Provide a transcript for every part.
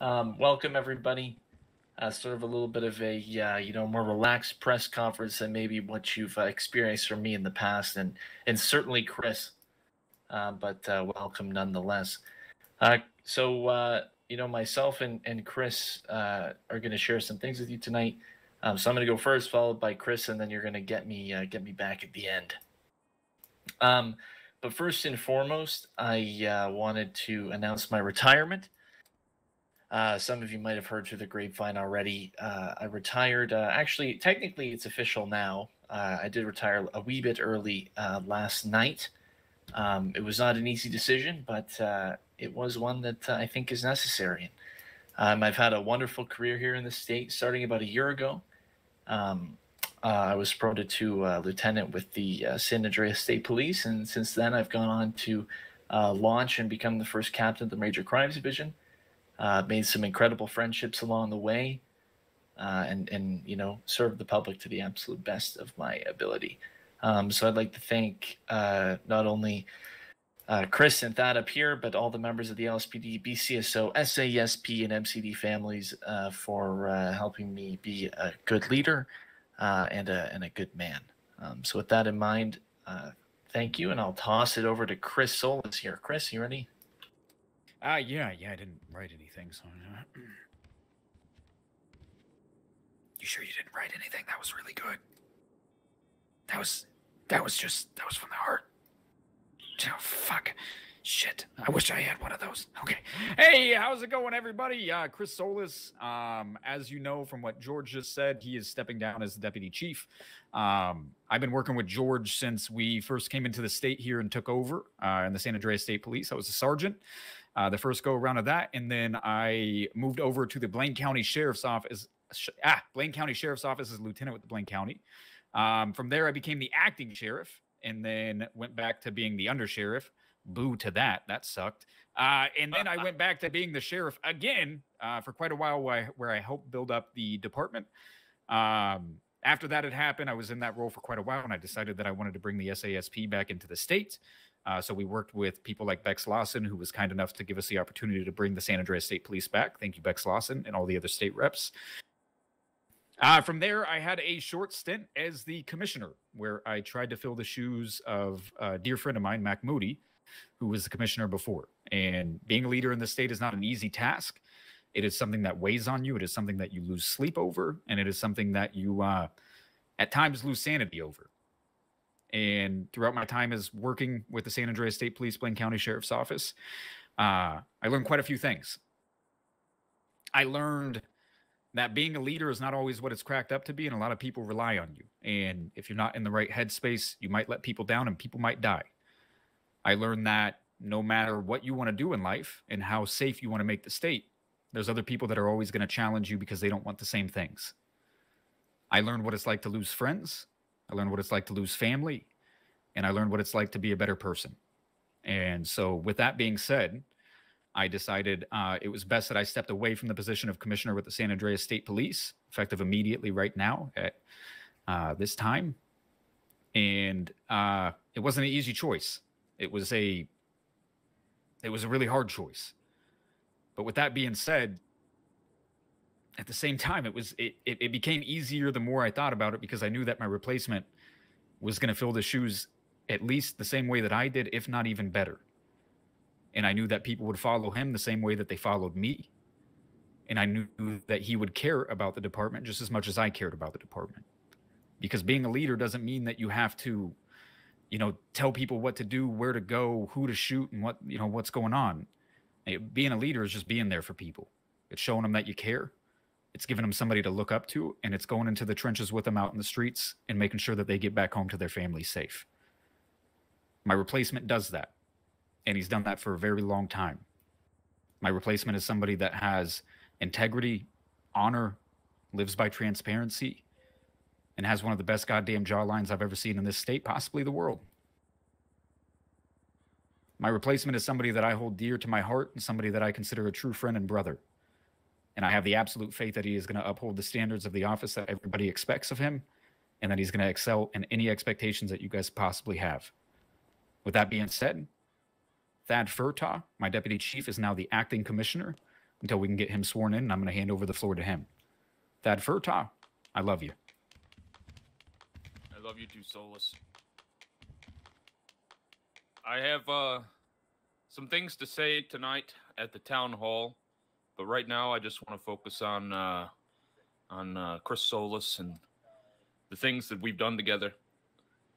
Welcome everybody. Sort of a little bit of a more relaxed press conference than maybe what you've experienced from me in the past, and certainly Chris. But welcome nonetheless. Myself and Chris are going to share some things with you tonight. So I'm going to go first, followed by Chris, and then you're going to get me back at the end. But first and foremost, I wanted to announce my retirement. Some of you might have heard through the grapevine already. I retired. Actually, technically, it's official now. I did retire a wee bit early last night. It was not an easy decision, but it was one that I think is necessary. I've had a wonderful career here in the state, starting about a year ago. I was promoted to lieutenant with the San Andreas State Police, and since then I've gone on to launch and become the first captain of the Major Crimes Division. Made some incredible friendships along the way, and served the public to the absolute best of my ability. So I'd like to thank not only Chris and Thad up here, but all the members of the LSPD, BCSO, SASP, and MCD families for helping me be a good leader and a good man. So with that in mind, thank you, and I'll toss it over to Chris Solis here. Chris, you ready? Yeah, I didn't write anything, so... You sure you didn't write anything? That was really good. That was from the heart. Oh, fuck. Shit. I wish I had one of those. Okay. Hey, how's it going, everybody? Chris Solis. As you know from what George just said, he is stepping down as the deputy chief. I've been working with George since we first came into the state here and took over in the San Andreas State Police. I was a sergeant. The first go around of that, and then I moved over to the Blaine County Sheriff's Office. Blaine County Sheriff's Office as lieutenant with the Blaine County. From there, I became the acting sheriff, and then went back to being the undersheriff. Boo to that. That sucked. And then I went back to being the sheriff again for quite a while, where I helped build up the department. After that had happened, I was in that role for quite a while, and I decided that I wanted to bring the SASP back into the state. So we worked with people like Bex Lawson, who was kind enough to give us the opportunity to bring the San Andreas State Police back. Thank you, Bex Lawson, and all the other state reps. From there, I had a short stint as the commissioner, where I tried to fill the shoes of a dear friend of mine, Mac Moody, who was the commissioner before. And being a leader in the state is not an easy task. It is something that weighs on you. It is something that you lose sleep over, and it is something that you, at times, lose sanity over. And throughout my time as working with the San Andreas State Police Blaine County Sheriff's Office, I learned quite a few things. I learned that being a leader is not always what it's cracked up to be, and a lot of people rely on you. And if you're not in the right headspace, you might let people down, and people might die. I learned that no matter what you want to do in life and how safe you want to make the state, there's other people that are always going to challenge you because they don't want the same things. I learned what it's like to lose friends. I learned what it's like to lose family, and I learned what it's like to be a better person. And so with that being said, I decided it was best that I stepped away from the position of commissioner with the San Andreas State Police, effective immediately right now at this time. And it wasn't an easy choice. It was a really hard choice. But with that being said, at the same time, it became easier the more I thought about it, because I knew that my replacement was going to fill the shoes at least the same way that I did, if not even better. And I knew that people would follow him the same way that they followed me. And I knew that he would care about the department just as much as I cared about the department. Because being a leader doesn't mean that you have to, tell people what to do, where to go, who to shoot, and what's going on. Being a leader is just being there for people. It's showing them that you care. It's giving them somebody to look up to, and it's going into the trenches with them out in the streets and making sure that they get back home to their family safe. My replacement does that, and he's done that for a very long time. My replacement is somebody that has integrity, honor, lives by transparency, and has one of the best goddamn jawlines I've ever seen in this state, possibly the world. My replacement is somebody that I hold dear to my heart, and somebody that I consider a true friend and brother. And I have the absolute faith that he is going to uphold the standards of the office that everybody expects of him, and that he's going to excel in any expectations that you guys possibly have. With that being said, Thad Furtaw, my deputy chief, is now the acting commissioner, until we can get him sworn in, and I'm going to hand over the floor to him. Thad Furtaw, I love you. I love you too, Solus. I have some things to say tonight at the town hall, but right now I just want to focus on Chris Solus and the things that we've done together.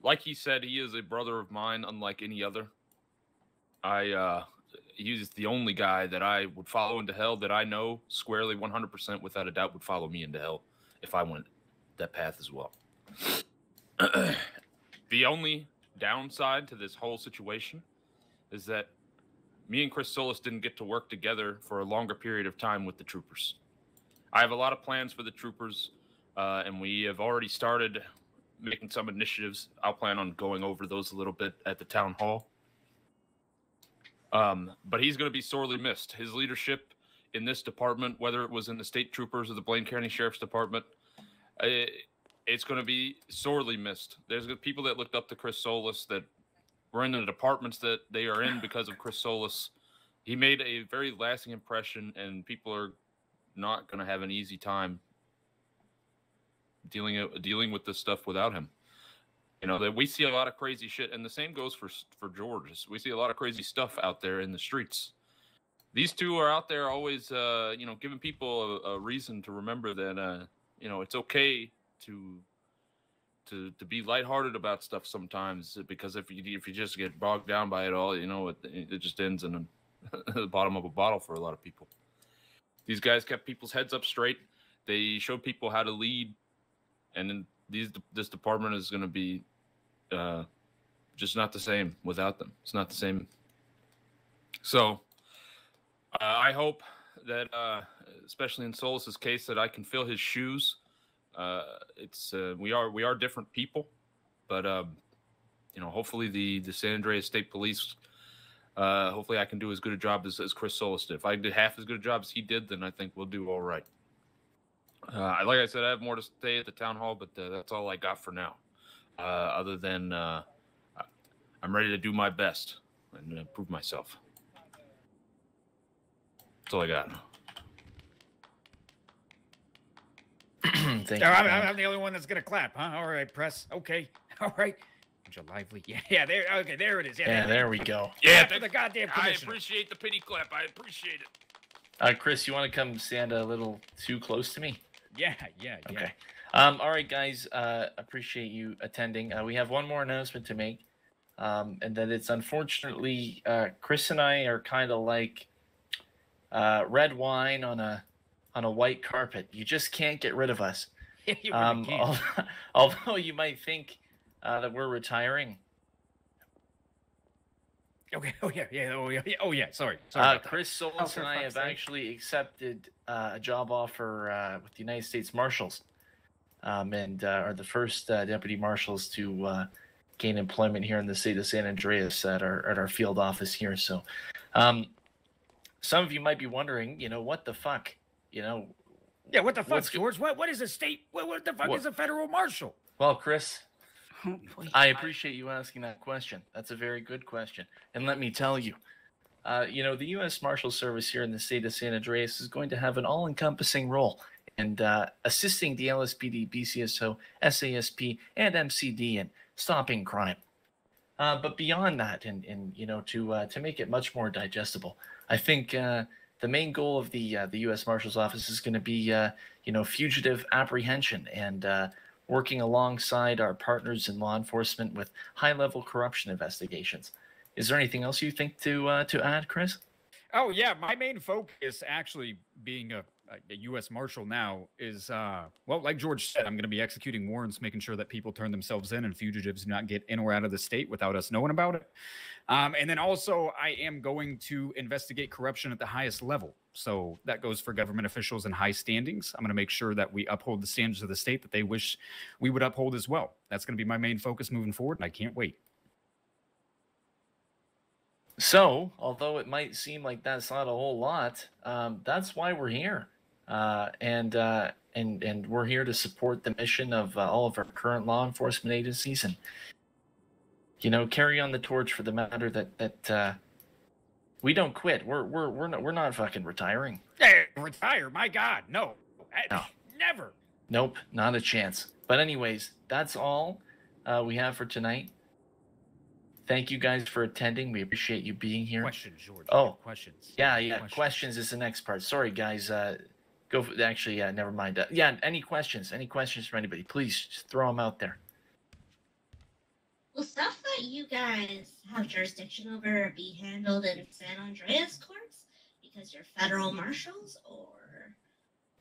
Like he said, he is a brother of mine, unlike any other. He's the only guy that I would follow into hell that I know squarely, 100% without a doubt, would follow me into hell if I went that path as well. The only downside to this whole situation is that me and Chris Solus didn't get to work together for a longer period of time with the troopers. I have a lot of plans for the troopers, and we have already started making some initiatives. I'll plan on going over those a little bit at the town hall. But he's going to be sorely missed. His leadership in this department, whether it was in the state troopers or the Blaine County Sheriff's Department, it's going to be sorely missed. There's people that looked up to Chris Solus that were in the departments that they are in because of Chris Solus. He made a very lasting impression, and people are not going to have an easy time dealing with this stuff without him. You know, that we see a lot of crazy shit, and the same goes for George. We see a lot of crazy stuff out there in the streets. These two are out there always, giving people a reason to remember that, it's okay to be lighthearted about stuff sometimes, because if you just get bogged down by it all, it just ends in the bottom of a bottle for a lot of people. These guys kept people's heads up straight. They showed people how to lead, and then this department is going to be just not the same without them. It's not the same. So I hope that, especially in Solus's case, that I can fill his shoes. We are different people, but hopefully the San Andreas State Police, hopefully I can do as good a job as Chris Solus did. If I did half as good a job as he did, then I think we'll do all right. Like I said, I have more to say at the town hall, but that's all I got for now. Other than I'm ready to do my best and prove myself. That's all I got. Thank you. I'm the only one that's gonna clap, huh? All right, press. Okay, all right. Bunch of lively. Yeah. There. Okay, there it is. Yeah, there we go. Yeah, for the goddamn commissioner. I appreciate the pity clap. I appreciate it. Chris, you want to come stand a little too close to me? Yeah. Okay. All right, guys. Appreciate you attending. We have one more announcement to make, and that it's unfortunately Chris and I are kind of like red wine on a white carpet. You just can't get rid of us. You really can't. Although you might think that we're retiring. Okay. Oh yeah. Sorry. Chris Solus and I have actually accepted a job offer with the United States Marshals, and are the first deputy marshals to gain employment here in the state of San Andreas at our field office here. So, some of you might be wondering, what the fuck, Yeah, what the fuck, George? What is a state? What the fuck is a federal marshal? Well, Chris, I appreciate you asking that question. That's a very good question. And let me tell you, the U.S. Marshal Service here in the state of San Andreas is going to have an all-encompassing role in assisting the LSPD, BCSO, SASP, and MCD in stopping crime. But beyond that, and to make it much more digestible, I think the main goal of the U.S. Marshal's Office is going to be, fugitive apprehension and working alongside our partners in law enforcement with high-level corruption investigations. Is there anything else you think to add, Chris? Oh yeah, my main focus, actually being a U.S. Marshal now, is like George said, I'm going to be executing warrants, making sure that people turn themselves in and fugitives do not get in or out of the state without us knowing about it. And then also, I am going to investigate corruption at the highest level. So that goes for government officials in high standings. I'm going to make sure that we uphold the standards of the state that they wish we would uphold as well. That's going to be my main focus moving forward, and I can't wait. So, although it might seem like that's not a whole lot, that's why we're here. And we're here to support the mission of all of our current law enforcement agencies and, carry on the torch for the matter that We don't quit. We're not fucking retiring. Hey, retire? My God, no. No. Never. Nope, not a chance. But anyways, that's all we have for tonight. Thank you guys for attending. We appreciate you being here. Questions, George. Oh, questions. Yeah. Questions is the next part. Sorry, guys. Go for, actually. Yeah, never mind. Yeah, any questions? Any questions from anybody? Please just throw them out there. Will stuff that you guys have jurisdiction over be handled in San Andreas courts because you're federal marshals, or?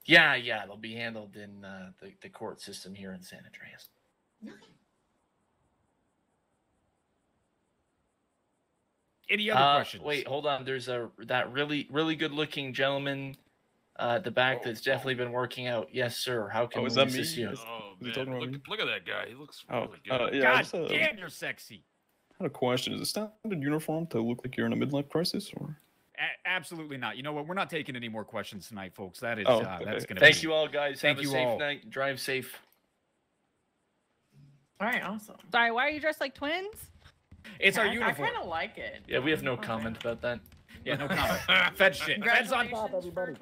Yeah, they'll be handled in the court system here in San Andreas. Okay. Any other questions? Wait, hold on. There's that really good looking gentleman at the back that's definitely been working out. Yes, sir. How can we assist you? Oh, he man. talking about me? Look at that guy. He looks Oh, really good. yeah. I God just, damn, you're sexy. had a question. Is it standard uniform to look like you're in a midlife crisis, or? Absolutely not. You know what? We're not taking any more questions tonight, folks. That is Oh, that's okay. going to Thank you all, guys. Thank Have you a safe all. night. Drive safe. All right, awesome. Sorry, why are you dressed like twins? It's our I uniform. kind of like it. Yeah, we have no Okay. comment about that. Yeah, no comment. Fed shit. Fed's on top, Congratulations everybody. for